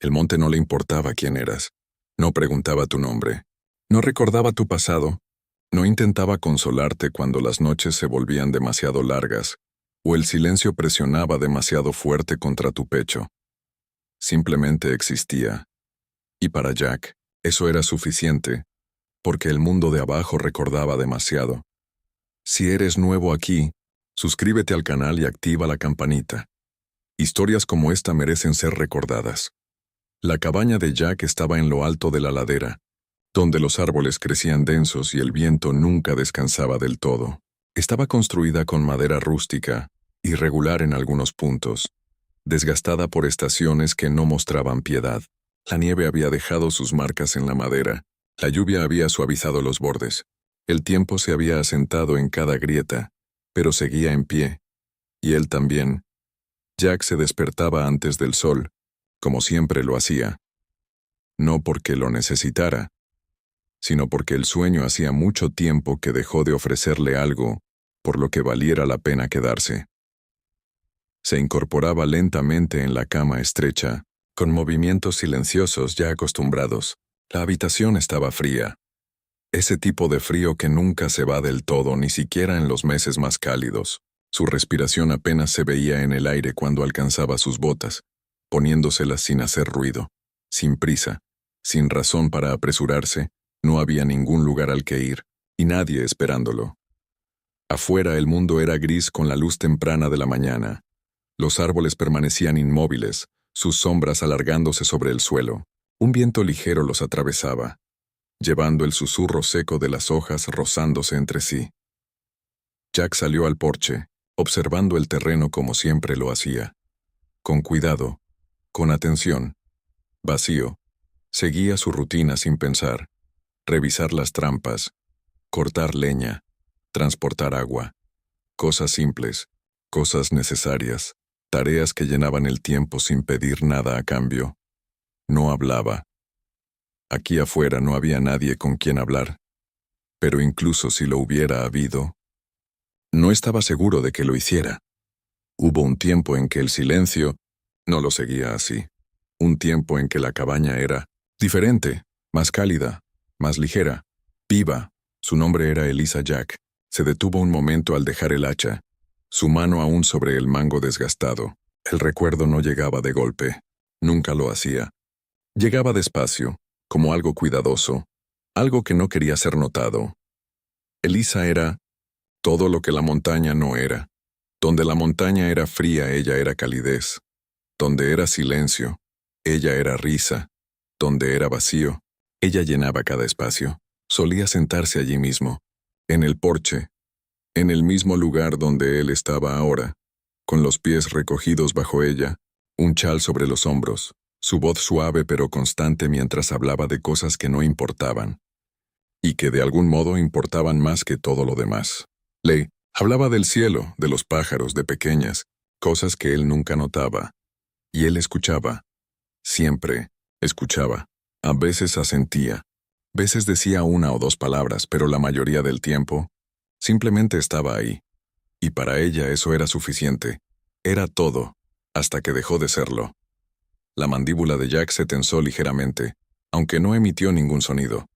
El monte no le importaba quién eras. No preguntaba tu nombre. No recordaba tu pasado. No intentaba consolarte cuando las noches se volvían demasiado largas o el silencio presionaba demasiado fuerte contra tu pecho. Simplemente existía. Y para Jack, eso era suficiente, porque el mundo de abajo recordaba demasiado. Si eres nuevo aquí, suscríbete al canal y activa la campanita. Historias como esta merecen ser recordadas. La cabaña de Jack estaba en lo alto de la ladera, donde los árboles crecían densos y el viento nunca descansaba del todo. Estaba construida con madera rústica, irregular en algunos puntos, desgastada por estaciones que no mostraban piedad. La nieve había dejado sus marcas en la madera, la lluvia había suavizado los bordes, el tiempo se había asentado en cada grieta, pero seguía en pie. Y él también. Jack se despertaba antes del sol, como siempre lo hacía. No porque lo necesitara, sino porque el sueño hacía mucho tiempo que dejó de ofrecerle algo por lo que valiera la pena quedarse. Se incorporaba lentamente en la cama estrecha, con movimientos silenciosos ya acostumbrados. La habitación estaba fría. Ese tipo de frío que nunca se va del todo, ni siquiera en los meses más cálidos. Su respiración apenas se veía en el aire cuando alcanzaba sus botas, poniéndoselas sin hacer ruido, sin prisa, sin razón para apresurarse. No había ningún lugar al que ir, y nadie esperándolo. Afuera el mundo era gris con la luz temprana de la mañana. Los árboles permanecían inmóviles, sus sombras alargándose sobre el suelo. Un viento ligero los atravesaba, llevando el susurro seco de las hojas rozándose entre sí. Jack salió al porche, observando el terreno como siempre lo hacía. Con cuidado, con atención. Vacío. Seguía su rutina sin pensar. Revisar las trampas, cortar leña, transportar agua. Cosas simples, cosas necesarias, tareas que llenaban el tiempo sin pedir nada a cambio. No hablaba. Aquí afuera no había nadie con quien hablar. Pero incluso si lo hubiera habido, no estaba seguro de que lo hiciera. Hubo un tiempo en que el silencio no lo seguía así. Un tiempo en que la cabaña era diferente, más cálida, más ligera, viva. Su nombre era Eliza Jack. Se detuvo un momento al dejar el hacha, su mano aún sobre el mango desgastado. El recuerdo no llegaba de golpe. Nunca lo hacía. Llegaba despacio, como algo cuidadoso, algo que no quería ser notado. Eliza era todo lo que la montaña no era. Donde la montaña era fría, ella era calidez. Donde era silencio, ella era risa. Donde era vacío, ella llenaba cada espacio. Solía sentarse allí mismo, en el porche, en el mismo lugar donde él estaba ahora, con los pies recogidos bajo ella, un chal sobre los hombros, su voz suave pero constante mientras hablaba de cosas que no importaban, y que de algún modo importaban más que todo lo demás. Le hablaba del cielo, de los pájaros, de pequeñas, cosas que él nunca notaba, y él escuchaba, siempre escuchaba. A veces asentía, veces decía una o dos palabras, pero la mayoría del tiempo simplemente estaba ahí. Y para ella eso era suficiente. Era todo, hasta que dejó de serlo. La mandíbula de Jack se tensó ligeramente, aunque no emitió ningún sonido.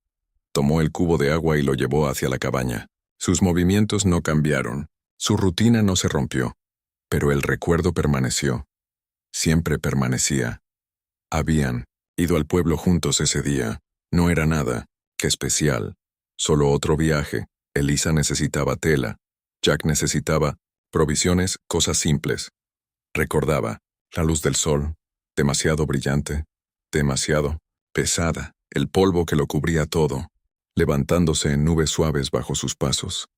Tomó el cubo de agua y lo llevó hacia la cabaña. Sus movimientos no cambiaron, su rutina no se rompió, pero el recuerdo permaneció. Siempre permanecía. Habían ido al pueblo juntos ese día. No era nada que especial, solo otro viaje. Eliza necesitaba tela, Jack necesitaba provisiones, cosas simples. Recordaba la luz del sol, demasiado brillante, demasiado pesada, el polvo que lo cubría todo, levantándose en nubes suaves bajo sus pasos.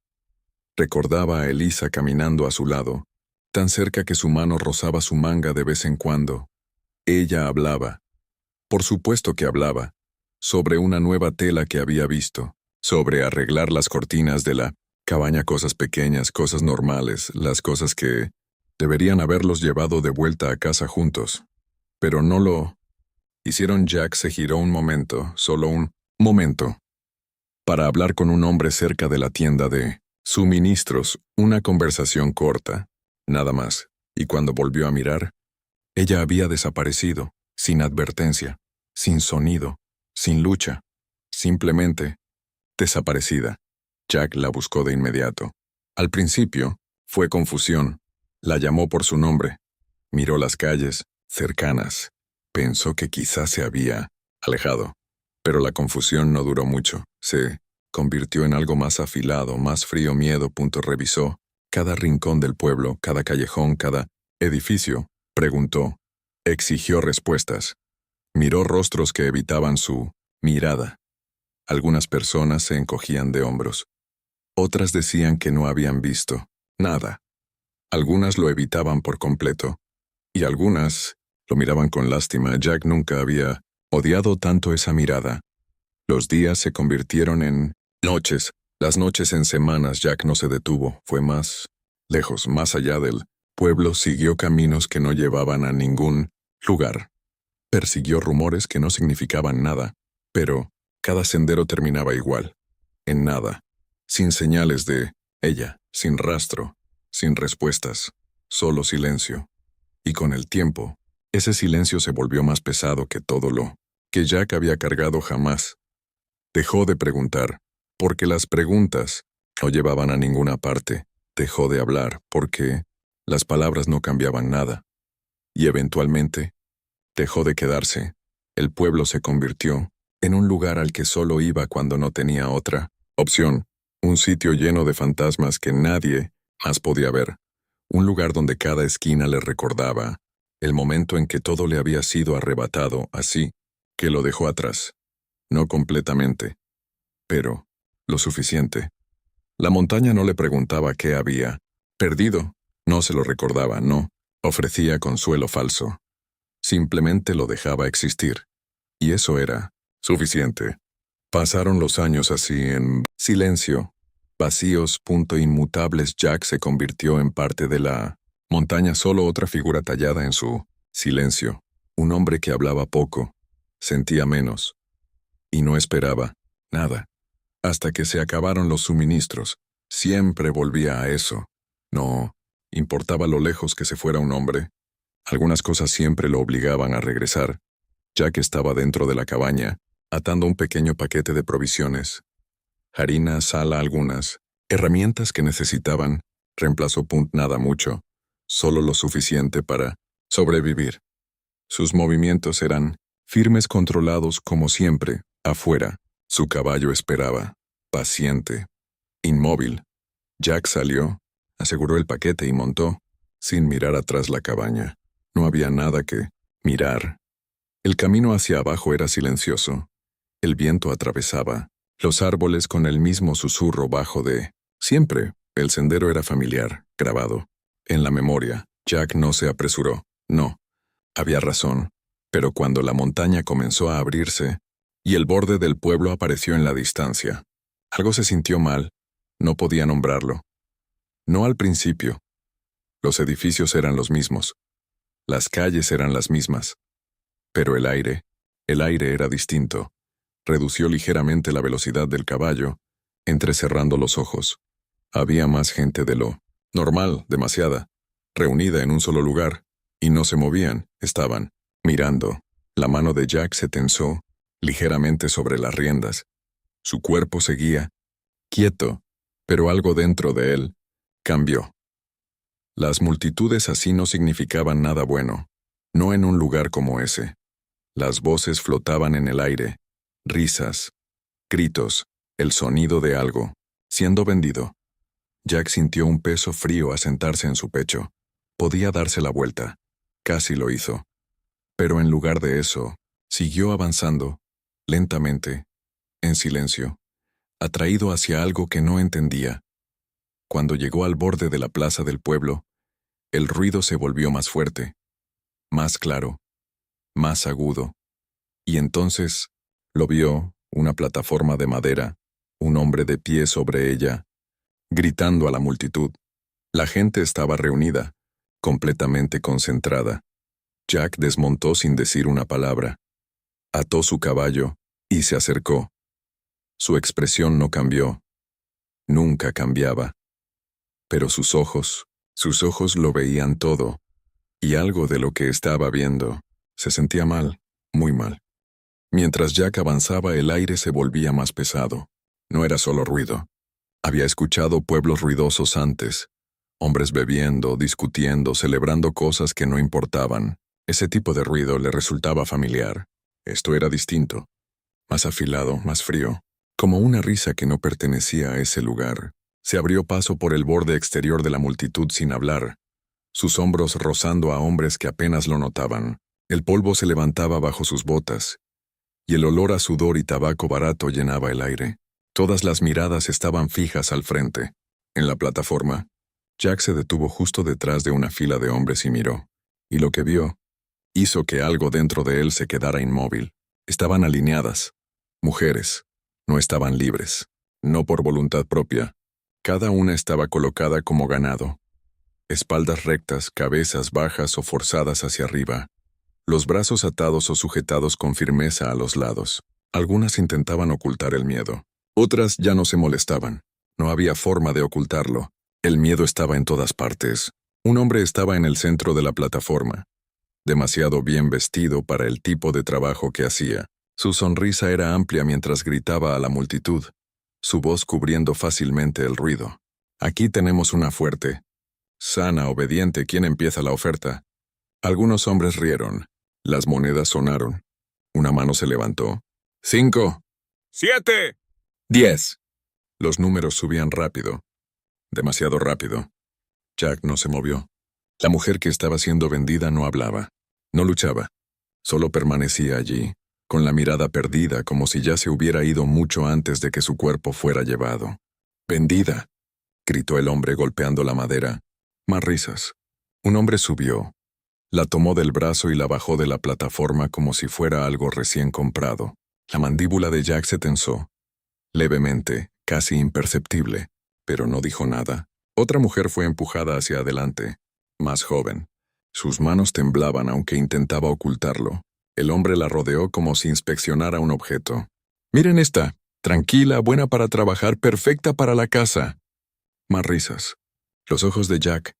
Recordaba a Eliza caminando a su lado, tan cerca que su mano rozaba su manga de vez en cuando. Ella hablaba. Por supuesto que hablaba, sobre una nueva tela que había visto, sobre arreglar las cortinas de la cabaña, cosas pequeñas, cosas normales, las cosas que deberían haberlos llevado de vuelta a casa juntos. Pero no lo hicieron. Jack se giró un momento, solo un momento, para hablar con un hombre cerca de la tienda de suministros, una conversación corta, nada más, y cuando volvió a mirar, ella había desaparecido. sin advertencia, sin sonido, sin lucha, simplemente desaparecida. Jack la buscó de inmediato. Al principio, fue confusión. La llamó por su nombre. Miró las calles, cercanas. Pensó que quizás se había alejado. Pero la confusión no duró mucho. Se convirtió en algo más afilado, más frío miedo. Revisó cada rincón del pueblo, cada callejón, cada edificio. Preguntó. Exigió respuestas. Miró rostros que evitaban su mirada. Algunas personas se encogían de hombros. Otras decían que no habían visto nada. Algunas lo evitaban por completo. Y algunas lo miraban con lástima. Jack nunca había odiado tanto esa mirada. Los días se convirtieron en noches, las noches en semanas. Jack no se detuvo, fue más lejos, más allá del pueblo, siguió caminos que no llevaban a ningún lugar. Persiguió rumores que no significaban nada, pero cada sendero terminaba igual, en nada, sin señales de ella, sin rastro, sin respuestas, solo silencio. Y con el tiempo, ese silencio se volvió más pesado que todo lo que Jack había cargado jamás. Dejó de preguntar, porque las preguntas no llevaban a ninguna parte. Dejó de hablar, porque las palabras no cambiaban nada. Y eventualmente, dejó de quedarse. El pueblo se convirtió en un lugar al que solo iba cuando no tenía otra opción. Un sitio lleno de fantasmas que nadie más podía ver. Un lugar donde cada esquina le recordaba el momento en que todo le había sido arrebatado, así que lo dejó atrás. No completamente, pero lo suficiente. La montaña no le preguntaba qué había perdido, no se lo recordaba, no ofrecía consuelo falso. Simplemente lo dejaba existir. Y eso era suficiente. Pasaron los años así en silencio, vacíos, inmutables. Jack se convirtió en parte de la montaña, solo otra figura tallada en su silencio. Un hombre que hablaba poco, sentía menos, y no esperaba nada. Hasta que se acabaron los suministros, siempre volvía a eso. No importaba lo lejos que se fuera un hombre. Algunas cosas siempre lo obligaban a regresar. Jack estaba dentro de la cabaña, atando un pequeño paquete de provisiones. Harina, sal, algunas herramientas que necesitaban. Reemplazó nada mucho, solo lo suficiente para sobrevivir. Sus movimientos eran firmes, controlados como siempre. Afuera, su caballo esperaba, paciente, inmóvil. Jack salió, aseguró el paquete y montó, sin mirar atrás la cabaña. No había nada que mirar. El camino hacia abajo era silencioso. El viento atravesaba los árboles con el mismo susurro bajo de siempre. El sendero era familiar, grabado en la memoria. Jack no se apresuró. No. Había razón. Pero cuando la montaña comenzó a abrirse y el borde del pueblo apareció en la distancia, algo se sintió mal. No podía nombrarlo. No al principio. Los edificios eran los mismos. Las calles eran las mismas. Pero el aire era distinto. Redució ligeramente la velocidad del caballo, entrecerrando los ojos. Había más gente de lo normal, demasiada, reunida en un solo lugar, y no se movían, estaban mirando. La mano de Jack se tensó ligeramente sobre las riendas. Su cuerpo seguía quieto, pero algo dentro de él cambió. Las multitudes así no significaban nada bueno, no en un lugar como ese. Las voces flotaban en el aire, risas, gritos, el sonido de algo siendo vendido. Jack sintió un peso frío asentarse en su pecho. Podía darse la vuelta. Casi lo hizo. Pero en lugar de eso, siguió avanzando, lentamente, en silencio, atraído hacia algo que no entendía. Cuando llegó al borde de la plaza del pueblo, el ruido se volvió más fuerte, más claro, más agudo. Y entonces lo vio, una plataforma de madera, un hombre de pie sobre ella, gritando a la multitud. La gente estaba reunida, completamente concentrada. Jack desmontó sin decir una palabra. Ató su caballo y se acercó. Su expresión no cambió. Nunca cambiaba. Pero sus ojos lo veían todo, y algo de lo que estaba viendo Se sentía mal, muy mal. Mientras Jack avanzaba, el aire se volvía más pesado. No era solo ruido. Había escuchado pueblos ruidosos antes. Hombres bebiendo, discutiendo, celebrando cosas que no importaban. Ese tipo de ruido le resultaba familiar. Esto era distinto. Más afilado, más frío. Como una risa que no pertenecía a ese lugar. Se abrió paso por el borde exterior de la multitud sin hablar, sus hombros rozando a hombres que apenas lo notaban. El polvo se levantaba bajo sus botas, y el olor a sudor y tabaco barato llenaba el aire. Todas las miradas estaban fijas al frente. En la plataforma, Jack se detuvo justo detrás de una fila de hombres y miró. Y lo que vio hizo que algo dentro de él se quedara inmóvil. Estaban alineadas. Mujeres. No estaban libres. No por voluntad propia. Cada una estaba colocada como ganado. Espaldas rectas, cabezas bajas o forzadas hacia arriba. Los brazos atados o sujetados con firmeza a los lados. Algunas intentaban ocultar el miedo. Otras ya no se molestaban. No había forma de ocultarlo. El miedo estaba en todas partes. Un hombre estaba en el centro de la plataforma. Demasiado bien vestido para el tipo de trabajo que hacía. Su sonrisa era amplia mientras gritaba a la multitud, su voz cubriendo fácilmente el ruido. Aquí tenemos una fuerte, sana, obediente. ¿Quién empieza la oferta? Algunos hombres rieron. Las monedas sonaron. Una mano se levantó. 5. 7. 10. Los números subían rápido. Demasiado rápido. Jack no se movió. La mujer que estaba siendo vendida no hablaba. No luchaba. Solo permanecía allí, con la mirada perdida, como si ya se hubiera ido mucho antes de que su cuerpo fuera llevado. «¡Vendida!», gritó el hombre golpeando la madera. Más risas. Un hombre subió. La tomó del brazo y la bajó de la plataforma como si fuera algo recién comprado. La mandíbula de Jack se tensó. Levemente, casi imperceptible, pero no dijo nada. Otra mujer fue empujada hacia adelante, más joven. Sus manos temblaban aunque intentaba ocultarlo. El hombre la rodeó como si inspeccionara un objeto. «Miren esta, tranquila, buena para trabajar, perfecta para la casa». Más risas. Los ojos de Jack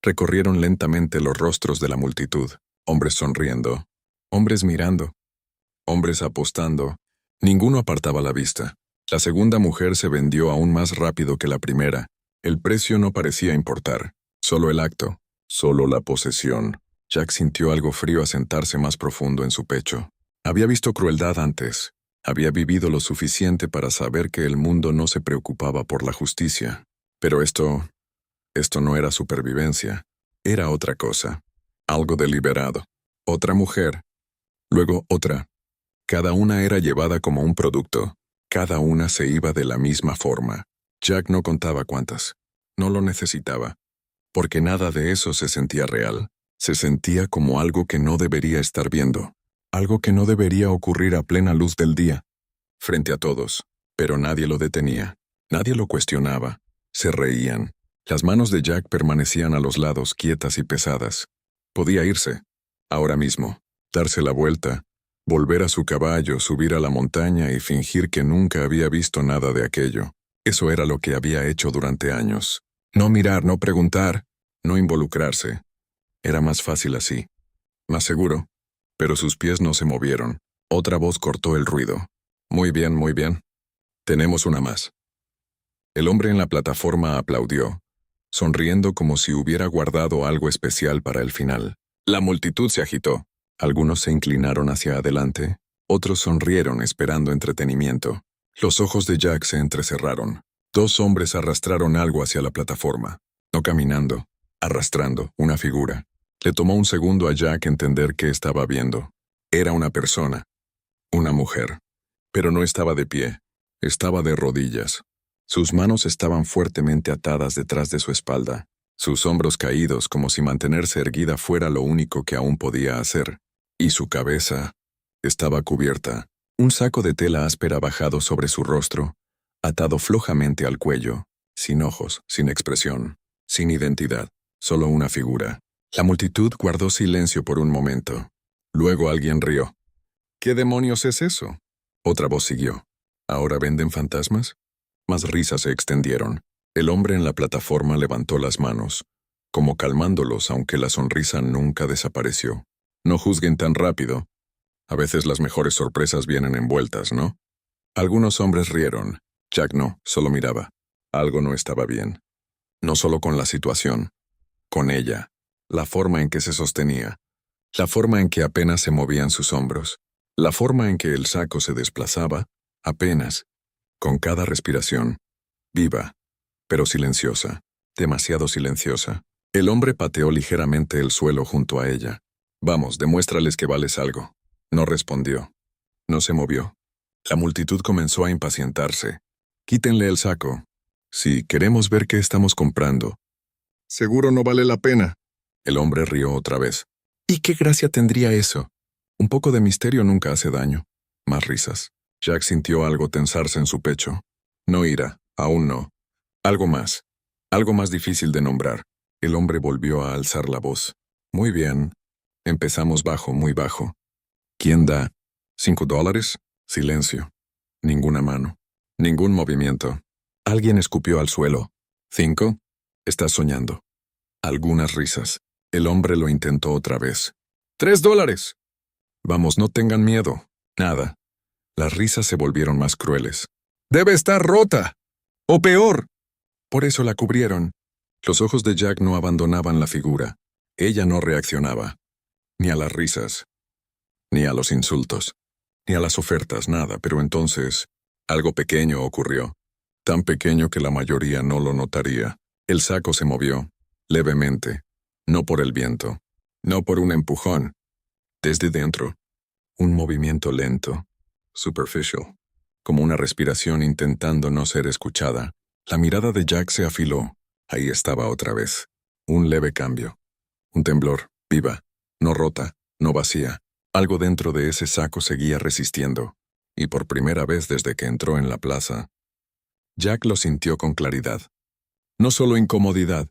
recorrieron lentamente los rostros de la multitud. Hombres sonriendo, hombres mirando, hombres apostando. Ninguno apartaba la vista. La segunda mujer se vendió aún más rápido que la primera. El precio no parecía importar. Solo el acto, solo la posesión. Jack sintió algo frío asentarse más profundo en su pecho. Había visto crueldad antes. Había vivido lo suficiente para saber que el mundo no se preocupaba por la justicia. Pero esto no era supervivencia. Era otra cosa. Algo deliberado. Otra mujer. Luego otra. Cada una era llevada como un producto. Cada una se iba de la misma forma. Jack no contaba cuántas. No lo necesitaba. Porque nada de eso se sentía real. Se sentía como algo que no debería estar viendo. Algo que no debería ocurrir a plena luz del día. Frente a todos. Pero nadie lo detenía. Nadie lo cuestionaba. Se reían. Las manos de Jack permanecían a los lados, quietas y pesadas. Podía irse. Ahora mismo. Darse la vuelta. Volver a su caballo, subir a la montaña y fingir que nunca había visto nada de aquello. Eso era lo que había hecho durante años. No mirar, no preguntar, no involucrarse. Era más fácil así. Más seguro. Pero sus pies no se movieron. Otra voz cortó el ruido. Muy bien, muy bien. Tenemos una más. El hombre en la plataforma aplaudió, sonriendo como si hubiera guardado algo especial para el final. La multitud se agitó. Algunos se inclinaron hacia adelante, otros sonrieron esperando entretenimiento. Los ojos de Jack se entrecerraron. 2 hombres arrastraron algo hacia la plataforma. No caminando, arrastrando, una figura. Le tomó un segundo a Jack entender qué estaba viendo. Era una persona. Una mujer. Pero no estaba de pie. Estaba de rodillas. Sus manos estaban fuertemente atadas detrás de su espalda. Sus hombros caídos como si mantenerse erguida fuera lo único que aún podía hacer. Y su cabeza estaba cubierta. Un saco de tela áspera bajado sobre su rostro, atado flojamente al cuello, sin ojos, sin expresión, sin identidad, solo una figura. La multitud guardó silencio por un momento. Luego alguien rió. «¿Qué demonios es eso?». Otra voz siguió. «¿Ahora venden fantasmas?». Más risas se extendieron. El hombre en la plataforma levantó las manos, como calmándolos aunque la sonrisa nunca desapareció. No juzguen tan rápido. A veces las mejores sorpresas vienen envueltas, ¿no? Algunos hombres rieron. Jack no, solo miraba. Algo no estaba bien. No solo con la situación, con ella, la forma en que se sostenía, la forma en que apenas se movían sus hombros, la forma en que el saco se desplazaba, apenas, con cada respiración, viva, pero silenciosa, demasiado silenciosa. El hombre pateó ligeramente el suelo junto a ella. Vamos, demuéstrales que vales algo. No respondió. No se movió. La multitud comenzó a impacientarse. Quítenle el saco. Si queremos ver qué estamos comprando. Seguro no vale la pena. El hombre rió otra vez. ¿Y qué gracia tendría eso? Un poco de misterio nunca hace daño. Más risas. Jack sintió algo tensarse en su pecho. No ira, aún no. Algo más difícil de nombrar. El hombre volvió a alzar la voz. Muy bien. Empezamos bajo, muy bajo. ¿Quién da? $5? Silencio. Ninguna mano. Ningún movimiento. Alguien escupió al suelo. ¿5? Estás soñando. Algunas risas. El hombre lo intentó otra vez. $3. Vamos, no tengan miedo. Nada. Las risas se volvieron más crueles. Debe estar rota. O peor. Por eso la cubrieron. Los ojos de Jack no abandonaban la figura. Ella no reaccionaba. Ni a las risas. Ni a los insultos. Ni a las ofertas, nada. Pero entonces, algo pequeño ocurrió. Tan pequeño que la mayoría no lo notaría. El saco se movió. Levemente. No por el viento. No por un empujón. Desde dentro. Un movimiento lento. Superficial. Como una respiración intentando no ser escuchada. La mirada de Jack se afiló. Ahí estaba otra vez. Un leve cambio. Un temblor. Viva. No rota. No vacía. Algo dentro de ese saco seguía resistiendo. Y por primera vez desde que entró en la plaza, Jack lo sintió con claridad. No solo incomodidad.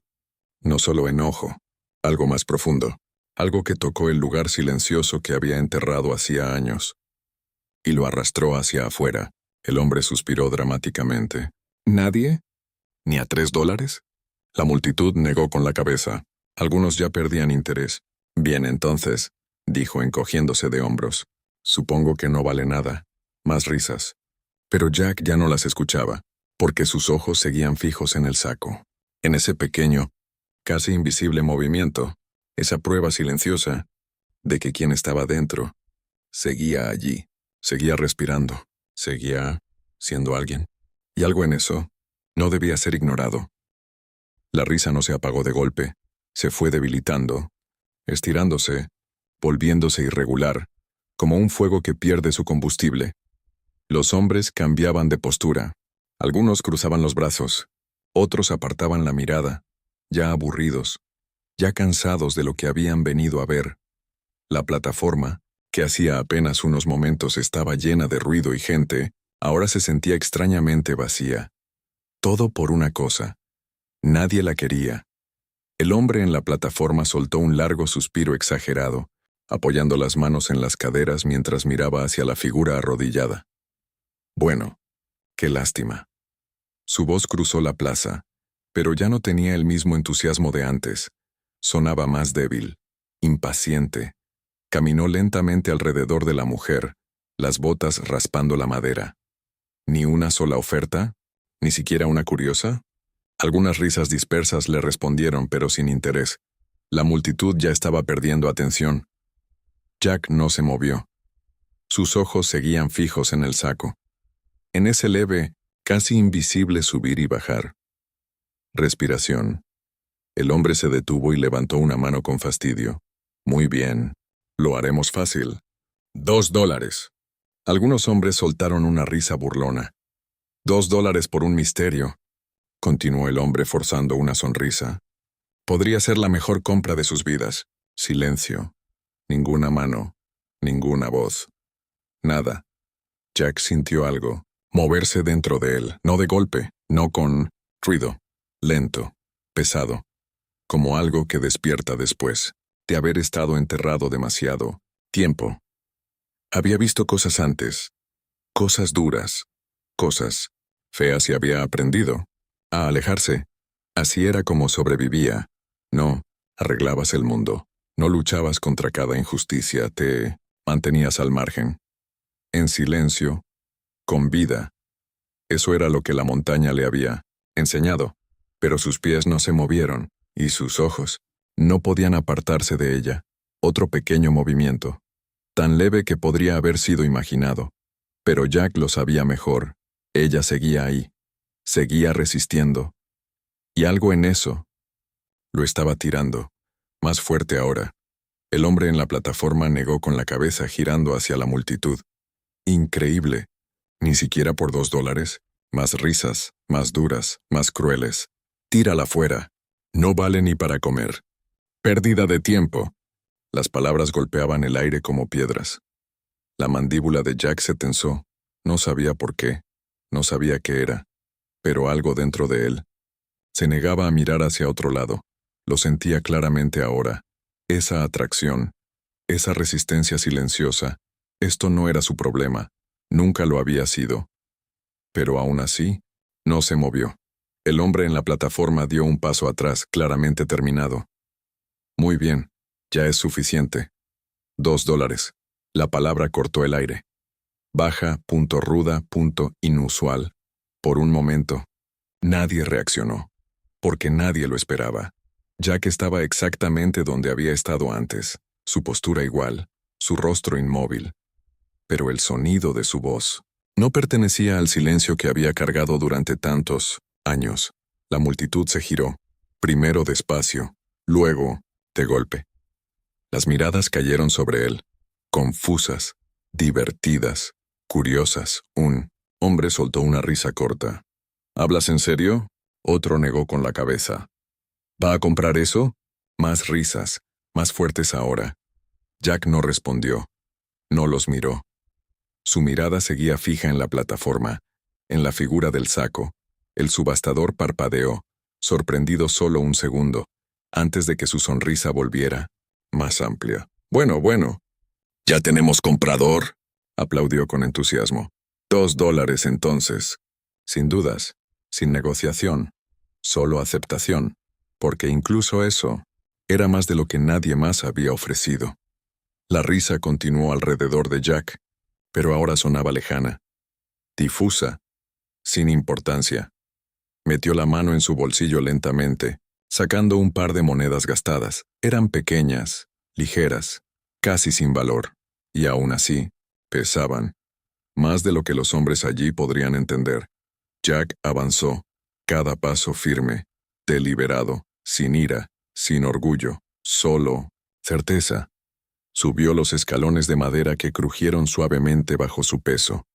No solo enojo. Algo más profundo. Algo que tocó el lugar silencioso que había enterrado hacía años. Y lo arrastró hacia afuera. El hombre suspiró dramáticamente. ¿Nadie? ¿Ni a $3? La multitud negó con la cabeza. Algunos ya perdían interés. Bien, entonces, dijo encogiéndose de hombros. Supongo que no vale nada. Más risas. Pero Jack ya no las escuchaba, porque sus ojos seguían fijos en el saco. En ese pequeño, casi invisible movimiento, esa prueba silenciosa de que quien estaba dentro seguía allí, seguía respirando, seguía siendo alguien. Y algo en eso no debía ser ignorado. La risa no se apagó de golpe, se fue debilitando, estirándose, volviéndose irregular, como un fuego que pierde su combustible. Los hombres cambiaban de postura. Algunos cruzaban los brazos, otros apartaban la mirada, ya aburridos, ya cansados de lo que habían venido a ver. La plataforma, que hacía apenas unos momentos estaba llena de ruido y gente, ahora se sentía extrañamente vacía. Todo por una cosa. Nadie la quería. El hombre en la plataforma soltó un largo suspiro exagerado, apoyando las manos en las caderas mientras miraba hacia la figura arrodillada. Bueno, qué lástima. Su voz cruzó la plaza, pero ya no tenía el mismo entusiasmo de antes. Sonaba más débil, impaciente. Caminó lentamente alrededor de la mujer, las botas raspando la madera. ¿Ni una sola oferta? ¿Ni siquiera una curiosa? Algunas risas dispersas le respondieron, pero sin interés. La multitud ya estaba perdiendo atención. Jack no se movió. Sus ojos seguían fijos en el saco. En ese leve, casi invisible subir y bajar. Respiración. El hombre se detuvo y levantó una mano con fastidio. Muy bien. Lo haremos fácil. $2. Algunos hombres soltaron una risa burlona. $2 por un misterio, continuó el hombre forzando una sonrisa. Podría ser la mejor compra de sus vidas. Silencio. Ninguna mano. Ninguna voz. Nada. Jack sintió algo. Moverse dentro de él, no de golpe, no con ruido. Lento. Pesado. Como algo que despierta después de haber estado enterrado demasiado tiempo. Había visto cosas antes. Cosas duras. Cosas feas y había aprendido a alejarse. Así era como sobrevivía. No, arreglabas el mundo. No luchabas contra cada injusticia, te mantenías al margen. En silencio, con vida. Eso era lo que la montaña le había enseñado, pero sus pies no se movieron, y sus ojos no podían apartarse de ella. Otro pequeño movimiento, tan leve que podría haber sido imaginado, pero Jack lo sabía mejor. Ella seguía ahí, seguía resistiendo, y algo en eso lo estaba tirando, más fuerte ahora. El hombre en la plataforma negó con la cabeza girando hacia la multitud. Increíble. Ni siquiera por $2. Más risas, más duras, más crueles. Tírala fuera. No vale ni para comer. Pérdida de tiempo. Las palabras golpeaban el aire como piedras. La mandíbula de Jack se tensó. No sabía por qué. No sabía qué era. Pero algo dentro de él se negaba a mirar hacia otro lado. Lo sentía claramente ahora. Esa atracción. Esa resistencia silenciosa. Esto no era su problema. Nunca lo había sido. Pero aún así, no se movió. El hombre en la plataforma dio un paso atrás, claramente terminado. Muy bien, ya es suficiente. $2. La palabra cortó el aire. Baja, ruda, inusual. Por un momento, nadie reaccionó, porque nadie lo esperaba. Jack estaba exactamente donde había estado antes, su postura igual, su rostro inmóvil. Pero el sonido de su voz no pertenecía al silencio que había cargado durante tantos años. La multitud se giró, primero despacio, luego de golpe. Las miradas cayeron sobre él, confusas, divertidas, curiosas. Un hombre soltó una risa corta. ¿Hablas en serio? Otro negó con la cabeza. ¿Va a comprar eso? Más risas, más fuertes ahora. Jack no respondió. No los miró. Su mirada seguía fija en la plataforma, en la figura del saco. El subastador parpadeó, sorprendido solo un segundo, antes de que su sonrisa volviera, más amplia. Bueno, ya tenemos comprador, aplaudió con entusiasmo. $2 entonces. Sin dudas, sin negociación, solo aceptación, porque incluso eso era más de lo que nadie más había ofrecido. La risa continuó alrededor de Jack, pero ahora sonaba lejana, difusa, sin importancia. Metió la mano en su bolsillo lentamente, sacando un par de monedas gastadas. Eran pequeñas, ligeras, casi sin valor, y aún así, pesaban, más de lo que los hombres allí podrían entender. Jack avanzó, cada paso firme, deliberado, sin ira, sin orgullo, solo certeza. Subió los escalones de madera que crujieron suavemente bajo su peso.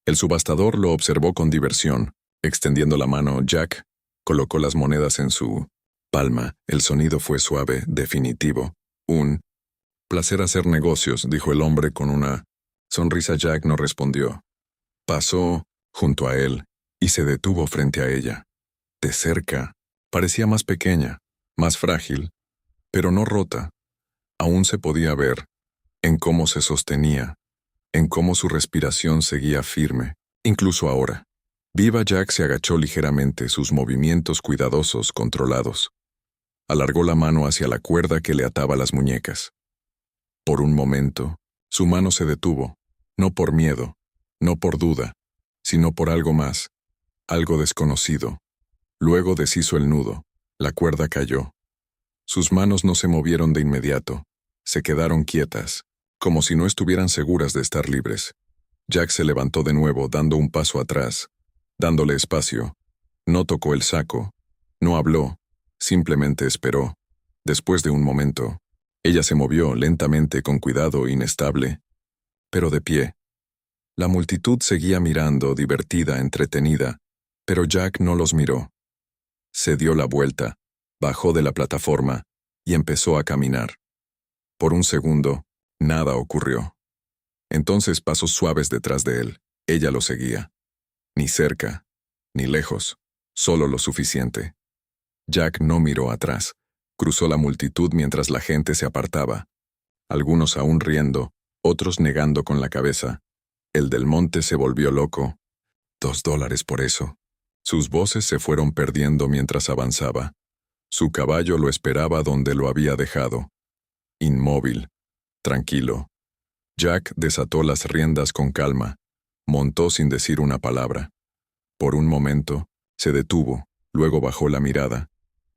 El subastador lo observó con diversión. Extendiendo la mano, Jack colocó las monedas en su palma. El sonido fue suave, definitivo. Un placer hacer negocios, dijo el hombre con una sonrisa. Jack no respondió. Pasó junto a él y se detuvo frente a ella. De cerca, parecía más pequeña, más frágil, pero no rota. Aún se podía ver en cómo se sostenía, en cómo su respiración seguía firme, incluso ahora. Viva Jack se agachó ligeramente, sus movimientos cuidadosos, controlados. Alargó la mano hacia la cuerda que le ataba las muñecas. Por un momento, su mano se detuvo, no por miedo, no por duda, sino por algo más, algo desconocido. Luego deshizo el nudo, la cuerda cayó. Sus manos no se movieron de inmediato, se quedaron quietas, como si no estuvieran seguras de estar libres. Jack se levantó de nuevo, dando un paso atrás, dándole espacio. No tocó el saco, no habló, simplemente esperó. Después de un momento, ella se movió lentamente, con cuidado, inestable, pero de pie. La multitud seguía mirando, divertida, entretenida, pero Jack no los miró. Se dio la vuelta, bajó de la plataforma y empezó a caminar. Por un segundo, nada ocurrió. Entonces pasos suaves detrás de él. Ella lo seguía. Ni cerca, ni lejos, solo lo suficiente. Jack no miró atrás. Cruzó la multitud mientras la gente se apartaba. Algunos aún riendo, otros negando con la cabeza. El del monte se volvió loco. $2 por eso. Sus voces se fueron perdiendo mientras avanzaba. Su caballo lo esperaba donde lo había dejado. inmóvil, tranquilo. Jack desató las riendas con calma, montó sin decir una palabra. Por un momento, se detuvo, luego bajó la mirada.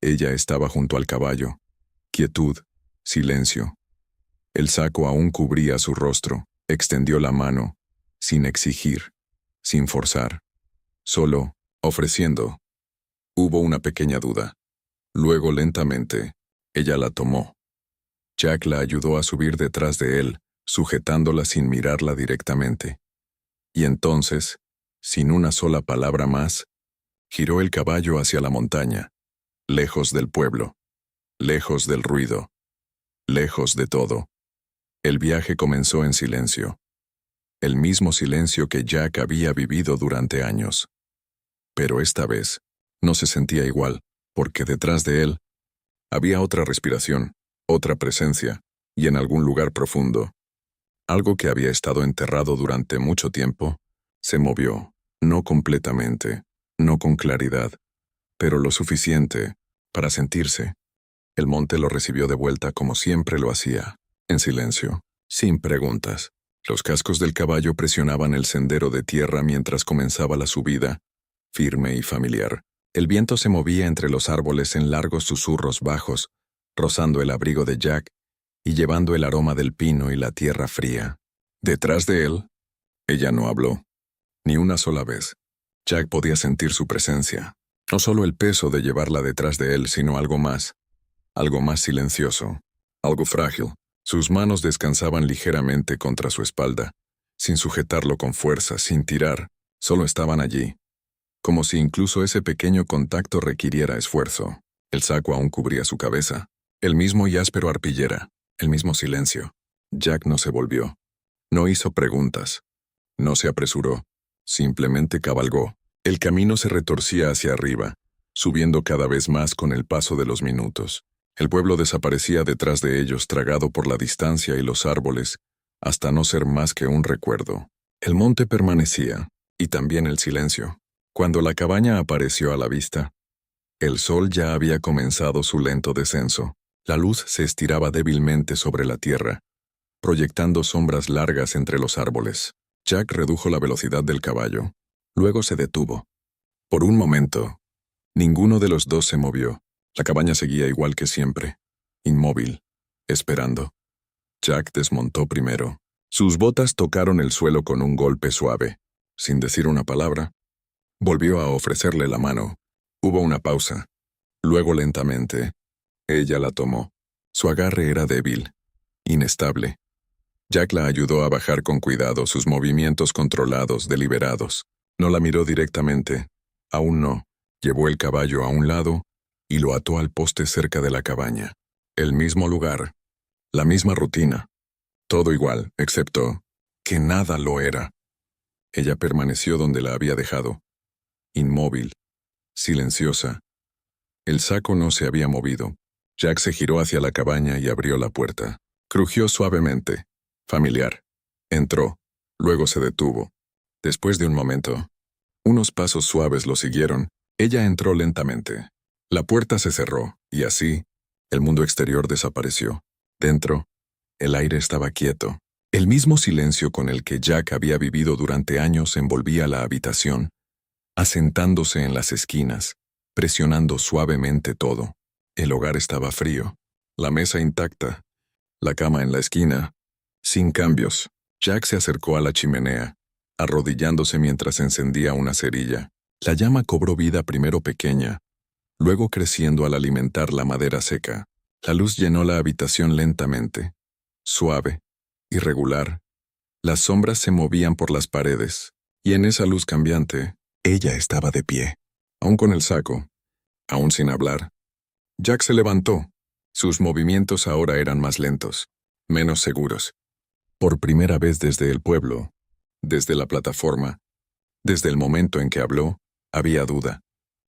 Ella estaba junto al caballo. Quietud, silencio. El saco aún cubría su rostro. Extendió la mano, sin exigir, sin forzar, solo ofreciendo. Hubo una pequeña duda. Luego, lentamente, ella la tomó. Jack la ayudó a subir detrás de él, sujetándola sin mirarla directamente. Y entonces, sin una sola palabra más, giró el caballo hacia la montaña, lejos del pueblo, lejos del ruido, lejos de todo. El viaje comenzó en silencio. El mismo silencio que Jack había vivido durante años. Pero esta vez, no se sentía igual, porque detrás de él había otra respiración, otra presencia, y en algún lugar profundo, algo que había estado enterrado durante mucho tiempo, se movió, no completamente, no con claridad, pero lo suficiente para sentirse. El monte lo recibió de vuelta como siempre lo hacía, en silencio, sin preguntas. Los cascos del caballo presionaban el sendero de tierra mientras comenzaba la subida, firme y familiar. El viento se movía entre los árboles en largos susurros bajos, rozando el abrigo de Jack y llevando el aroma del pino y la tierra fría. Detrás de él, ella no habló, ni una sola vez. Jack podía sentir su presencia, no solo el peso de llevarla detrás de él, sino algo más silencioso, algo frágil. Sus manos descansaban ligeramente contra su espalda, sin sujetarlo con fuerza, sin tirar, solo estaban allí, como si incluso ese pequeño contacto requiriera esfuerzo. El saco aún cubría su cabeza, el mismo y áspero arpillera, el mismo silencio. Jack no se volvió, no hizo preguntas, no se apresuró, simplemente cabalgó. El camino se retorcía hacia arriba, subiendo cada vez más con el paso de los minutos. El pueblo desaparecía detrás de ellos, tragado por la distancia y los árboles, hasta no ser más que un recuerdo. El monte permanecía, y también el silencio. Cuando la cabaña apareció a la vista, el sol ya había comenzado su lento descenso. La luz se estiraba débilmente sobre la tierra, proyectando sombras largas entre los árboles. Jack redujo la velocidad del caballo. Luego se detuvo. Por un momento, ninguno de los dos se movió. La cabaña seguía igual que siempre, inmóvil, esperando. Jack desmontó primero. Sus botas tocaron el suelo con un golpe suave. Sin decir una palabra, volvió a ofrecerle la mano. Hubo una pausa. Luego, lentamente, ella la tomó. Su agarre era débil, inestable. Jack la ayudó a bajar con cuidado, sus movimientos controlados, deliberados. No la miró directamente. Aún no. Llevó el caballo a un lado y lo ató al poste cerca de la cabaña. El mismo lugar, la misma rutina. Todo igual, excepto que nada lo era. Ella permaneció donde la había dejado, inmóvil, silenciosa. El saco no se había movido. Jack se giró hacia la cabaña y abrió la puerta. Crujió suavemente, familiar. Entró, luego se detuvo. Después de un momento, unos pasos suaves lo siguieron. Ella entró lentamente. La puerta se cerró, y así, el mundo exterior desapareció. Dentro, el aire estaba quieto. El mismo silencio con el que Jack había vivido durante años envolvía la habitación, asentándose en las esquinas, presionando suavemente todo. El hogar estaba frío, la mesa intacta, la cama en la esquina, sin cambios. Jack se acercó a la chimenea, arrodillándose mientras encendía una cerilla. La llama cobró vida primero pequeña, luego creciendo al alimentar la madera seca. La luz llenó la habitación lentamente, suave, irregular. Las sombras se movían por las paredes, y en esa luz cambiante, ella estaba de pie, aún con el saco, aún sin hablar. Jack se levantó. Sus movimientos ahora eran más lentos, menos seguros. Por primera vez desde el pueblo, desde la plataforma, desde el momento en que habló, había duda.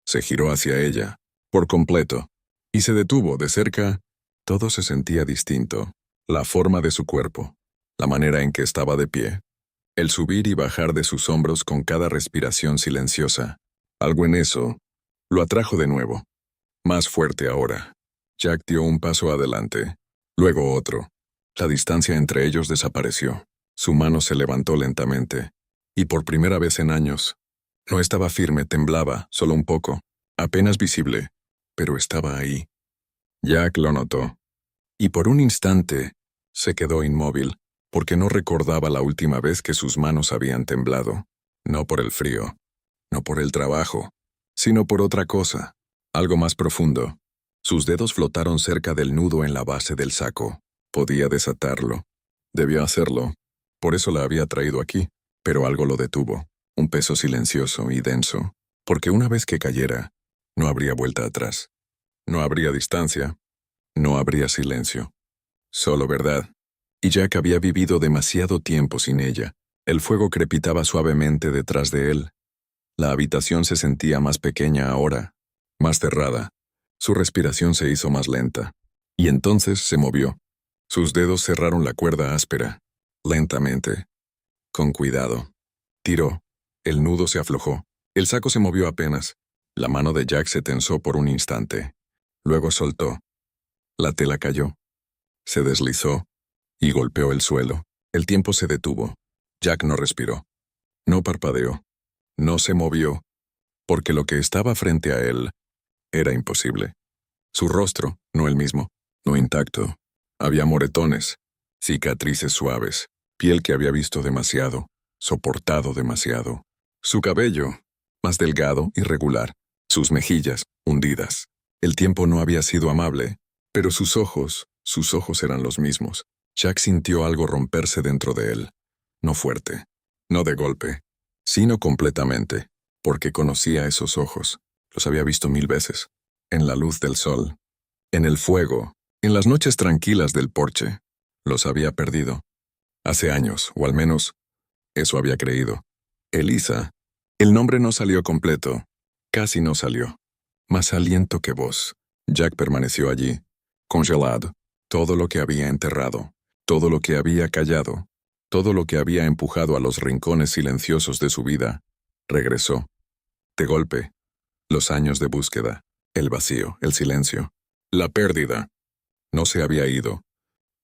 Se giró hacia ella, por completo, y se detuvo de cerca. Todo se sentía distinto. La forma de su cuerpo, la manera en que estaba de pie, el subir y bajar de sus hombros con cada respiración silenciosa. Algo en eso lo atrajo de nuevo, más fuerte ahora. Jack dio un paso adelante, Luego otro. La distancia entre ellos desapareció. Su mano se levantó lentamente. Y por primera vez en años. No estaba firme, temblaba, solo un poco. Apenas visible. Pero estaba ahí. Jack lo notó. Y por un instante, se quedó inmóvil, porque no recordaba la última vez que sus manos habían temblado. No por el frío. No por el trabajo. Sino por otra cosa. Algo más profundo. Sus dedos flotaron cerca del nudo en la base del saco. Podía desatarlo. Debía hacerlo. Por eso la había traído aquí. Pero algo lo detuvo. Un peso silencioso y denso. Porque una vez que cayera, no habría vuelta atrás. No habría distancia. No habría silencio. Solo verdad. Y Jack había vivido demasiado tiempo sin ella. El fuego crepitaba suavemente detrás de él. La habitación se sentía más pequeña ahora, más cerrada. Su respiración se hizo más lenta. Y entonces se movió. Sus dedos cerraron la cuerda áspera. Lentamente. Con cuidado. Tiró. El nudo se aflojó. El saco se movió apenas. La mano de Jack se tensó por un instante. Luego soltó. La tela cayó. Se deslizó. Y golpeó el suelo. El tiempo se detuvo. Jack no respiró. No parpadeó. No se movió. Porque lo que estaba frente a él era imposible. Su rostro, no el mismo, no intacto. Había moretones, cicatrices suaves, piel que había visto demasiado, soportado demasiado. Su cabello, más delgado y regular. Sus mejillas, hundidas. El tiempo no había sido amable, pero sus ojos eran los mismos. Jack sintió algo romperse dentro de él. No fuerte, no de golpe, sino completamente, porque conocía esos ojos. Los había visto 1000 veces. En la luz del sol, en el fuego, en las noches tranquilas del porche. Los había perdido. Hace años, o al menos, eso había creído. Elisa. El nombre no salió completo. Casi no salió. Más aliento que voz. Jack permaneció allí, congelado. Todo lo que había enterrado, todo lo que había callado, todo lo que había empujado a los rincones silenciosos de su vida, regresó. De golpe, los años de búsqueda, el vacío, el silencio, la pérdida. No se había ido.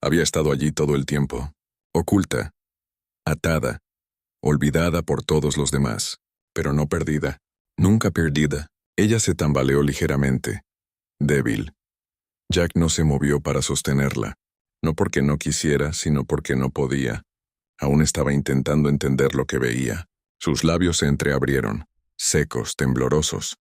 Había estado allí todo el tiempo, oculta, atada, olvidada por todos los demás, pero no perdida, nunca perdida. Ella se tambaleó ligeramente, débil. Jack no se movió para sostenerla, no porque no quisiera, sino porque no podía. Aún estaba intentando entender lo que veía. Sus labios se entreabrieron, secos, temblorosos.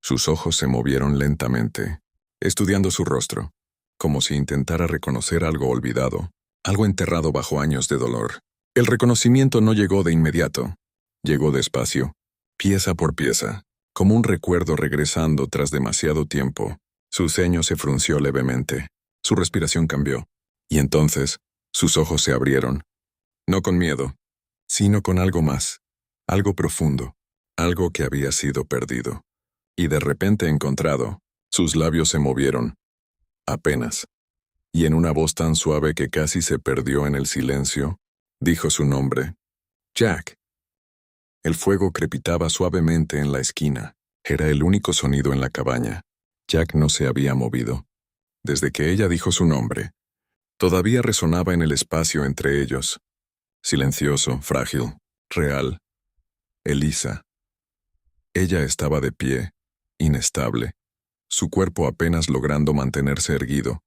Sus ojos se movieron lentamente, estudiando su rostro, como si intentara reconocer algo olvidado, algo enterrado bajo años de dolor. El reconocimiento no llegó de inmediato. Llegó despacio, pieza por pieza, como un recuerdo regresando tras demasiado tiempo. Su ceño se frunció levemente, su respiración cambió, y entonces sus ojos se abrieron, no con miedo, sino con algo más, algo profundo, algo que había sido perdido. Y de repente encontrado, sus labios se movieron, apenas, y en una voz tan suave que casi se perdió en el silencio, dijo su nombre, Jack. El fuego crepitaba suavemente en la esquina, era el único sonido en la cabaña. Jack no se había movido. Desde que ella dijo su nombre, todavía resonaba en el espacio entre ellos. Silencioso, frágil, real. Elisa. Ella estaba de pie, inestable, su cuerpo apenas logrando mantenerse erguido,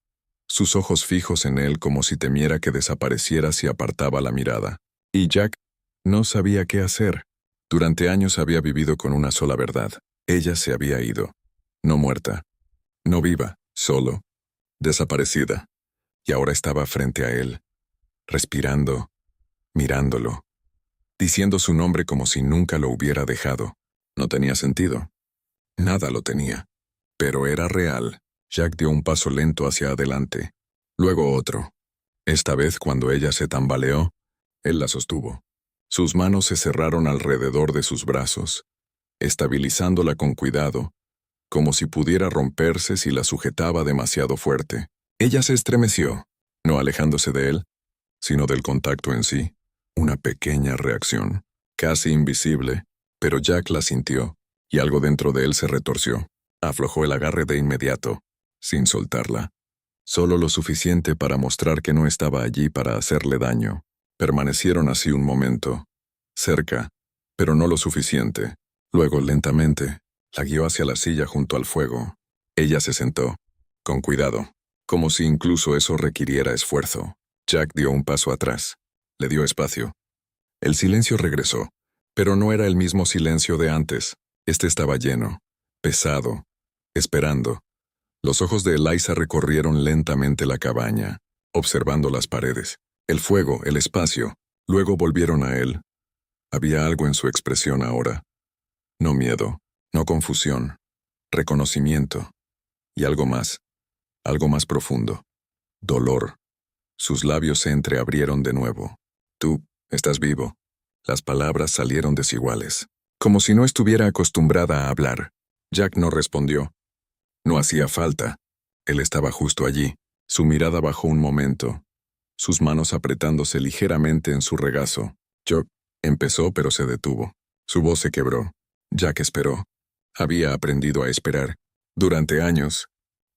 sus ojos fijos en él como si temiera que desapareciera si apartaba la mirada. Y Jack no sabía qué hacer. Durante años había vivido con una sola verdad. Ella se había ido. No muerta. No viva, solo, desaparecida. Y ahora estaba frente a él, respirando, mirándolo, diciendo su nombre como si nunca lo hubiera dejado. No tenía sentido. Nada lo tenía. Pero era real. Jack dio un paso lento hacia adelante. Luego otro. Esta vez, cuando ella se tambaleó, él la sostuvo. Sus manos se cerraron alrededor de sus brazos, estabilizándola con cuidado, como si pudiera romperse si la sujetaba demasiado fuerte. Ella se estremeció, no alejándose de él, sino del contacto en sí. Una pequeña reacción, casi invisible, pero Jack la sintió, y algo dentro de él se retorció. Aflojó el agarre de inmediato, sin soltarla. solo lo suficiente para mostrar que no estaba allí para hacerle daño. Permanecieron así un momento, cerca, pero no lo suficiente. Luego, lentamente, la guió hacia la silla junto al fuego. Ella se sentó, con cuidado, como si incluso eso requiriera esfuerzo. Jack dio un paso atrás. Le dio espacio. El silencio regresó, pero no era el mismo silencio de antes. Este estaba lleno, pesado, esperando. Los ojos de Eliza recorrieron lentamente la cabaña, observando las paredes, el fuego, el espacio. Luego volvieron a él. Había algo en su expresión ahora. No miedo, no confusión, reconocimiento. Y algo más profundo. Dolor. Sus labios se entreabrieron de nuevo. Tú, estás vivo. Las palabras salieron desiguales, como si no estuviera acostumbrada a hablar. Jack no respondió. No hacía falta. Él estaba justo allí. Su mirada bajó un momento, sus manos apretándose ligeramente en su regazo. Yo empezó, pero se detuvo. Su voz se quebró. Jack esperó. Había aprendido a esperar. Durante años.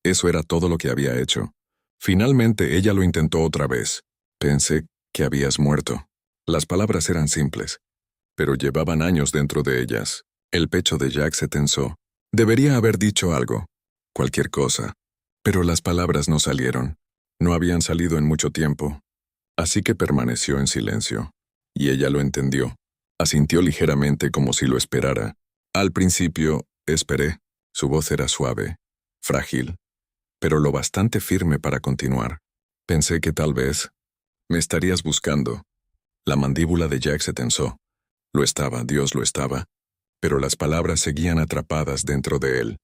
Eso era todo lo que había hecho. Finalmente ella lo intentó otra vez. Pensé que habías muerto. Las palabras eran simples, pero llevaban años dentro de ellas. El pecho de Jack se tensó. Debería haber dicho algo. Cualquier cosa. Pero las palabras no salieron. No habían salido en mucho tiempo. Así que permaneció en silencio. Y ella lo entendió. Asintió ligeramente como si lo esperara. Al principio, esperé. Su voz era suave, frágil, pero lo bastante firme para continuar. Pensé que tal vez me estarías buscando. La mandíbula de Jack se tensó. Lo estaba, Dios lo estaba. Pero las palabras seguían atrapadas dentro de él.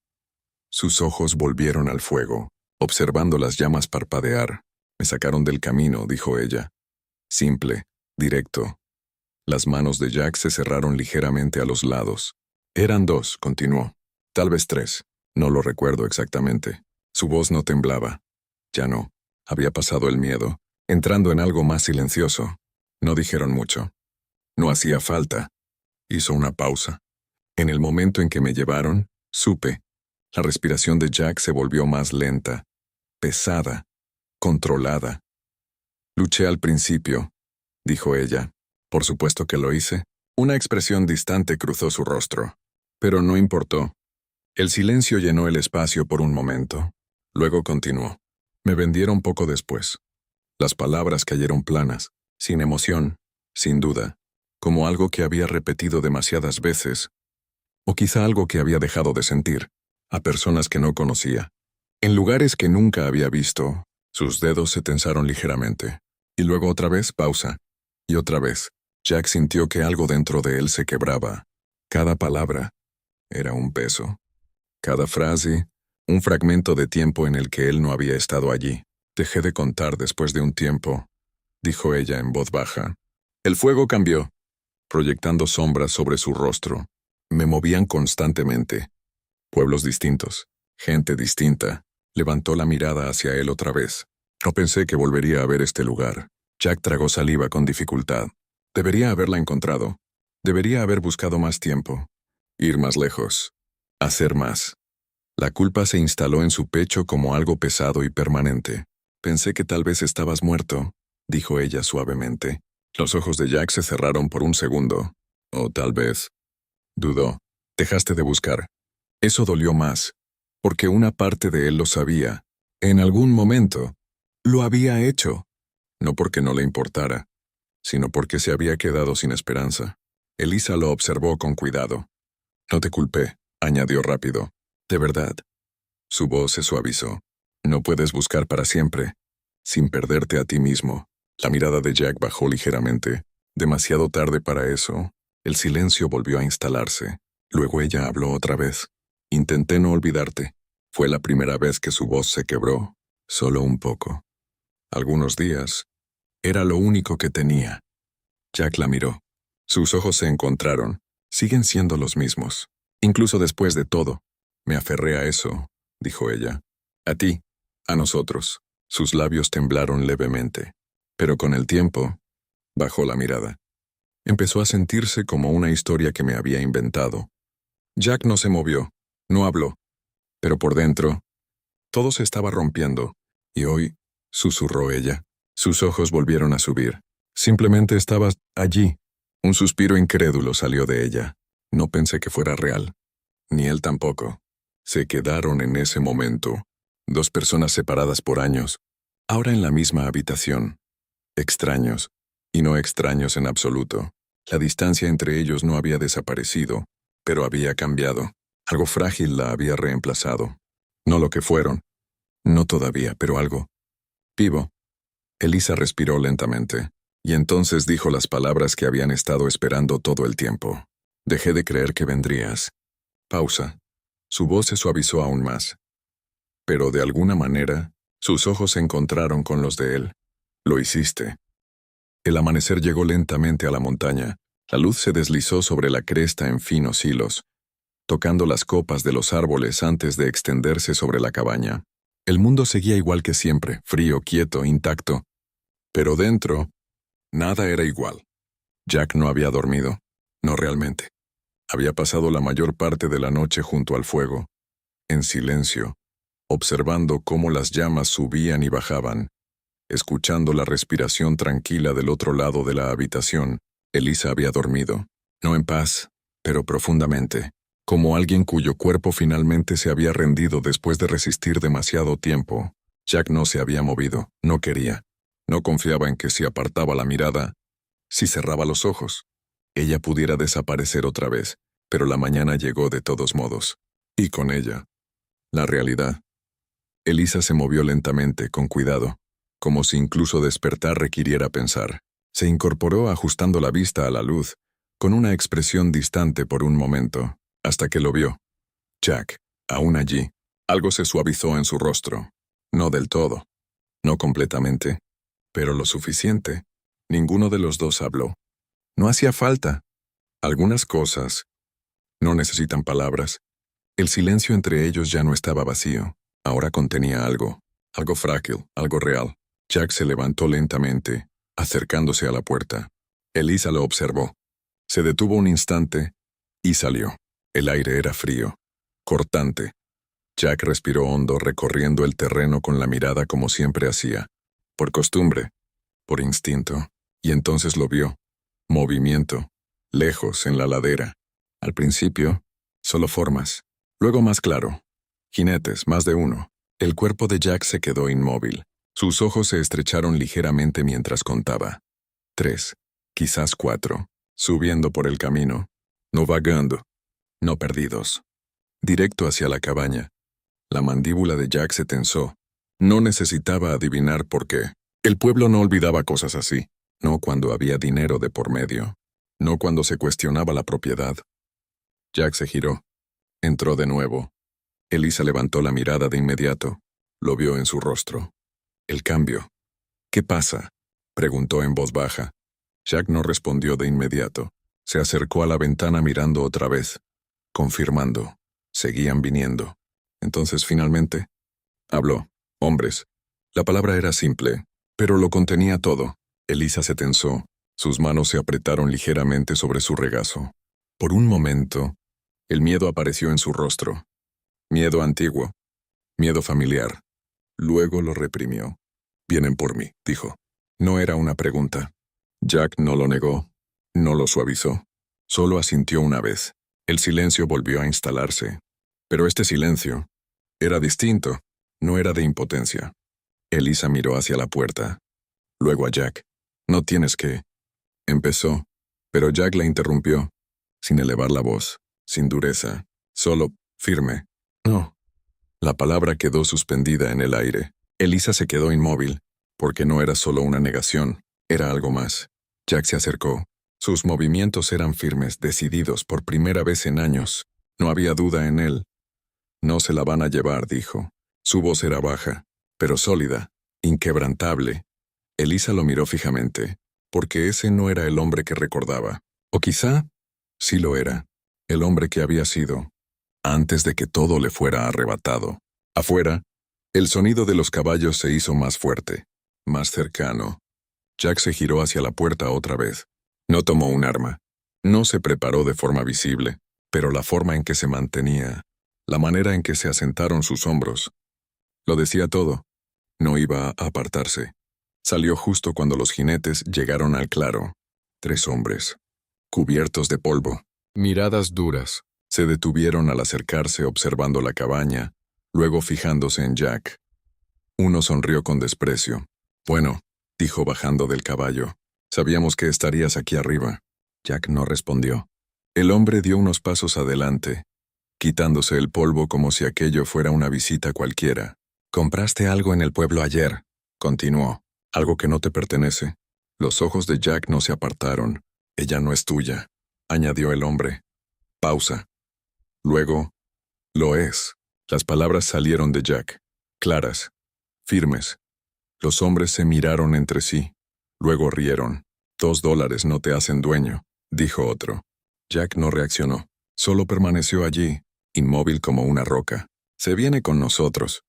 Sus ojos volvieron al fuego, observando las llamas parpadear. Me sacaron del camino, dijo ella. Simple, directo. Las manos de Jack se cerraron ligeramente a los lados. Eran dos, continuó. Tal vez tres. No lo recuerdo exactamente. Su voz no temblaba. Ya no. Había pasado el miedo, entrando en algo más silencioso. No dijeron mucho. No hacía falta. Hizo una pausa. En el momento en que me llevaron, supe. La respiración de Jack se volvió más lenta, pesada, controlada. Luché al principio, dijo ella. Por supuesto que lo hice. Una expresión distante cruzó su rostro. Pero no importó. El silencio llenó el espacio por un momento. Luego continuó. Me vendieron poco después. Las palabras cayeron planas, sin emoción, sin duda, como algo que había repetido demasiadas veces, o quizá algo que había dejado de sentir, a personas que no conocía. En lugares que nunca había visto, sus dedos se tensaron ligeramente. Y luego otra vez pausa. Y otra vez, Jack sintió que algo dentro de él se quebraba. Cada palabra era un peso. Cada frase, un fragmento de tiempo en el que él no había estado allí. Dejé de contar después de un tiempo, dijo ella en voz baja. El fuego cambió, proyectando sombras sobre su rostro. Me movían constantemente. Pueblos distintos, gente distinta. Levantó la mirada hacia él otra vez. No pensé que volvería a ver este lugar. Jack tragó saliva con dificultad. Debería haberla encontrado. Debería haber buscado más tiempo. Ir más lejos. Hacer más. La culpa se instaló en su pecho como algo pesado y permanente. Pensé que tal vez estabas muerto, dijo ella suavemente. Los ojos de Jack se cerraron por un segundo. O tal vez. Dudó. Dejaste de buscar. Eso dolió más, porque una parte de él lo sabía. En algún momento, lo había hecho. No porque no le importara, sino porque se había quedado sin esperanza. Eliza lo observó con cuidado. No te culpé, añadió rápido. De verdad. Su voz se suavizó. No puedes buscar para siempre, sin perderte a ti mismo. La mirada de Jack bajó ligeramente. Demasiado tarde para eso. El silencio volvió a instalarse. Luego ella habló otra vez. Intenté no olvidarte. Fue la primera vez que su voz se quebró. Solo un poco. Algunos días. Era lo único que tenía. Jack la miró. Sus ojos se encontraron. Siguen siendo los mismos. Incluso después de todo. Me aferré a eso, dijo ella. A ti, a nosotros. Sus labios temblaron levemente. Pero con el tiempo, bajó la mirada. Empezó a sentirse como una historia que me había inventado. Jack no se movió, no habló. Pero por dentro, todo se estaba rompiendo. Y hoy, susurró ella. Sus ojos volvieron a subir. Simplemente estabas allí. Un suspiro incrédulo salió de ella. No pensé que fuera real. Ni él tampoco. Se quedaron en ese momento. Dos personas separadas por años. Ahora en la misma habitación. Extraños. Y no extraños en absoluto. La distancia entre ellos no había desaparecido, pero había cambiado. Algo frágil la había reemplazado. No lo que fueron. No todavía, pero algo. Vivo. Elisa respiró lentamente, y entonces dijo las palabras que habían estado esperando todo el tiempo. Dejé de creer que vendrías. Pausa. Su voz se suavizó aún más. Pero de alguna manera, sus ojos se encontraron con los de él. Lo hiciste. El amanecer llegó lentamente a la montaña. La luz se deslizó sobre la cresta en finos hilos, tocando las copas de los árboles antes de extenderse sobre la cabaña. El mundo seguía igual que siempre, frío, quieto, intacto. Pero dentro, nada era igual. Jack no había dormido. No realmente. Había pasado la mayor parte de la noche junto al fuego, en silencio, observando cómo las llamas subían y bajaban. Escuchando la respiración tranquila del otro lado de la habitación, Elisa había dormido, no en paz, pero profundamente, como alguien cuyo cuerpo finalmente se había rendido después de resistir demasiado tiempo. Jack no se había movido, no quería. No confiaba en que si apartaba la mirada, si cerraba los ojos, ella pudiera desaparecer otra vez, pero la mañana llegó de todos modos. Y con ella, la realidad. Elisa se movió lentamente, con cuidado, como si incluso despertar requiriera pensar. Se incorporó ajustando la vista a la luz, con una expresión distante por un momento, hasta que lo vio. Jack, aún allí. Algo se suavizó en su rostro. No del todo. No completamente. Pero lo suficiente. Ninguno de los dos habló. No hacía falta. Algunas cosas no necesitan palabras. El silencio entre ellos ya no estaba vacío. Ahora contenía algo. Algo frágil, algo real. Jack se levantó lentamente, acercándose a la puerta. Elisa lo observó. Se detuvo un instante y salió. El aire era frío, cortante. Jack respiró hondo, recorriendo el terreno con la mirada como siempre hacía. Por costumbre, por instinto. Y entonces lo vio. Movimiento. Lejos, en la ladera. Al principio, solo formas. Luego más claro. Jinetes, más de uno. El cuerpo de Jack se quedó inmóvil. Sus ojos se estrecharon ligeramente mientras contaba. 3, quizás 4, subiendo por el camino, no vagando, no perdidos. Directo hacia la cabaña. La mandíbula de Jack se tensó. No necesitaba adivinar por qué. El pueblo no olvidaba cosas así. No cuando había dinero de por medio. No cuando se cuestionaba la propiedad. Jack se giró. Entró de nuevo. Elisa levantó la mirada de inmediato. Lo vio en su rostro. El cambio. ¿Qué pasa?, preguntó en voz baja. Jack no respondió de inmediato. Se acercó a la ventana mirando otra vez, confirmando. Seguían viniendo. Entonces finalmente habló. Hombres. La palabra era simple, pero lo contenía todo. Elisa se tensó. Sus manos se apretaron ligeramente sobre su regazo. Por un momento, el miedo apareció en su rostro. Miedo antiguo. Miedo familiar. Luego lo reprimió. Vienen por mí, dijo. No era una pregunta. Jack no lo negó, no lo suavizó. Solo asintió una vez. El silencio volvió a instalarse. Pero este silencio era distinto, no era de impotencia. Elisa miró hacia la puerta. Luego a Jack. No tienes que... Empezó, pero Jack la interrumpió, sin elevar la voz, sin dureza, solo firme. No. La palabra quedó suspendida en el aire. Elisa se quedó inmóvil, porque no era solo una negación, era algo más. Jack se acercó. Sus movimientos eran firmes, decididos por primera vez en años. No había duda en él. No se la van a llevar, dijo. Su voz era baja, pero sólida, inquebrantable. Elisa lo miró fijamente, porque ese no era el hombre que recordaba. O quizá, sí lo era, el hombre que había sido, antes de que todo le fuera arrebatado. Afuera, el sonido de los caballos se hizo más fuerte, más cercano. Jack se giró hacia la puerta otra vez. No tomó un arma. No se preparó de forma visible, pero la forma en que se mantenía, la manera en que se asentaron sus hombros, lo decía todo. No iba a apartarse. Salió justo cuando los jinetes llegaron al claro. 3 hombres, cubiertos de polvo, miradas duras, se detuvieron al acercarse observando la cabaña, luego fijándose en Jack. Uno sonrió con desprecio. Bueno, dijo bajando del caballo, sabíamos que estarías aquí arriba. Jack no respondió. El hombre dio unos pasos adelante, quitándose el polvo como si aquello fuera una visita cualquiera. «Compraste algo en el pueblo ayer», continuó. «Algo que no te pertenece». Los ojos de Jack no se apartaron. «Ella no es tuya», añadió el hombre. Pausa. Luego, «Lo es». Las palabras salieron de Jack, claras, firmes. Los hombres se miraron entre sí. Luego rieron. $2 no te hacen dueño, dijo otro. Jack no reaccionó. Solo permaneció allí, inmóvil como una roca. «Se viene con nosotros»,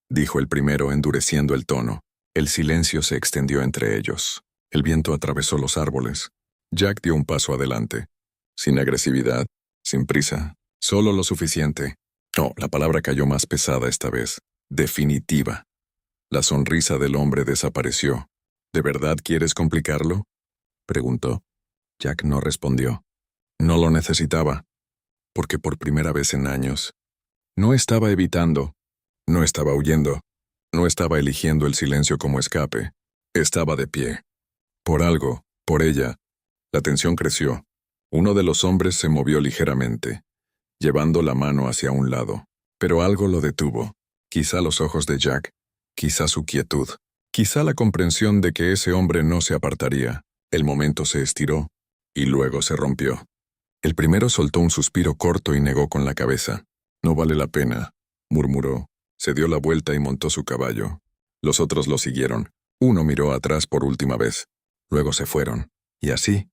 dijo el primero endureciendo el tono. El silencio se extendió entre ellos. El viento atravesó los árboles. Jack dio un paso adelante. Sin agresividad, sin prisa, solo lo suficiente. No, la palabra cayó más pesada esta vez. Definitiva. La sonrisa del hombre desapareció. «¿De verdad quieres complicarlo?», preguntó. Jack no respondió. No lo necesitaba, porque por primera vez en años, no estaba evitando, no estaba huyendo, no estaba eligiendo el silencio como escape, estaba de pie. Por algo, por ella. La tensión creció. Uno de los hombres se movió ligeramente, llevando la mano hacia un lado, pero algo lo detuvo. Quizá los ojos de Jack, quizá su quietud, quizá la comprensión de que ese hombre no se apartaría. El momento se estiró, y luego se rompió. El primero soltó un suspiro corto y negó con la cabeza. «No vale la pena», murmuró. Se dio la vuelta y montó su caballo. Los otros lo siguieron. Uno miró atrás por última vez. Luego se fueron. Y así,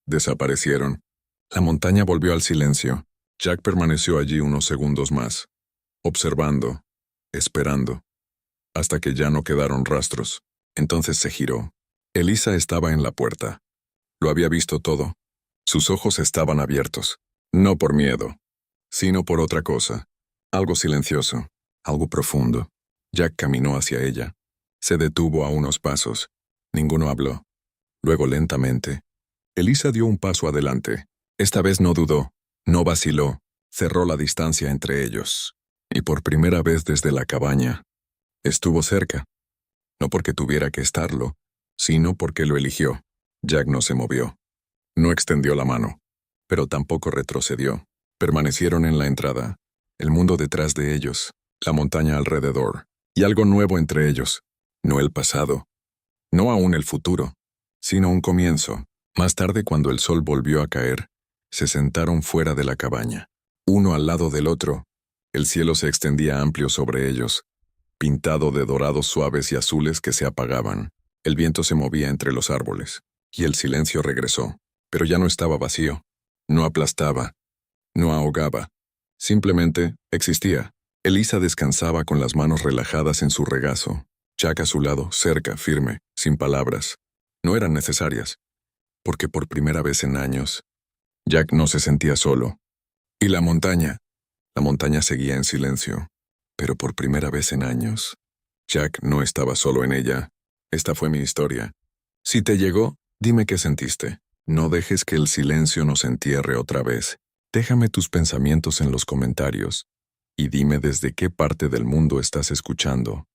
desaparecieron. La montaña volvió al silencio. Jack permaneció allí unos segundos más, observando, esperando, hasta que ya no quedaron rastros. Entonces se giró. Elisa estaba en la puerta. Lo había visto todo. Sus ojos estaban abiertos, no por miedo, sino por otra cosa. Algo silencioso, algo profundo. Jack caminó hacia ella. Se detuvo a unos pasos. Ninguno habló. Luego lentamente, Elisa dio un paso adelante. Esta vez no dudó, no vaciló, cerró la distancia entre ellos. Y por primera vez desde la cabaña, estuvo cerca. No porque tuviera que estarlo, sino porque lo eligió. Jack no se movió. No extendió la mano, pero tampoco retrocedió. Permanecieron en la entrada, el mundo detrás de ellos, la montaña alrededor, y algo nuevo entre ellos. No el pasado, no aún el futuro, sino un comienzo. Más tarde, cuando el sol volvió a caer, se sentaron fuera de la cabaña, uno al lado del otro. El cielo se extendía amplio sobre ellos, pintado de dorados suaves y azules que se apagaban. El viento se movía entre los árboles, y el silencio regresó. Pero ya no estaba vacío, no aplastaba, no ahogaba, simplemente existía. Elisa descansaba con las manos relajadas en su regazo, Jack a su lado, cerca, firme, sin palabras. No eran necesarias, porque por primera vez en años, Jack no se sentía solo. Y la montaña seguía en silencio, pero por primera vez en años, Jack no estaba solo en ella. Esta fue mi historia. Si te llegó, dime qué sentiste. No dejes que el silencio nos entierre otra vez. Déjame tus pensamientos en los comentarios y dime desde qué parte del mundo estás escuchando.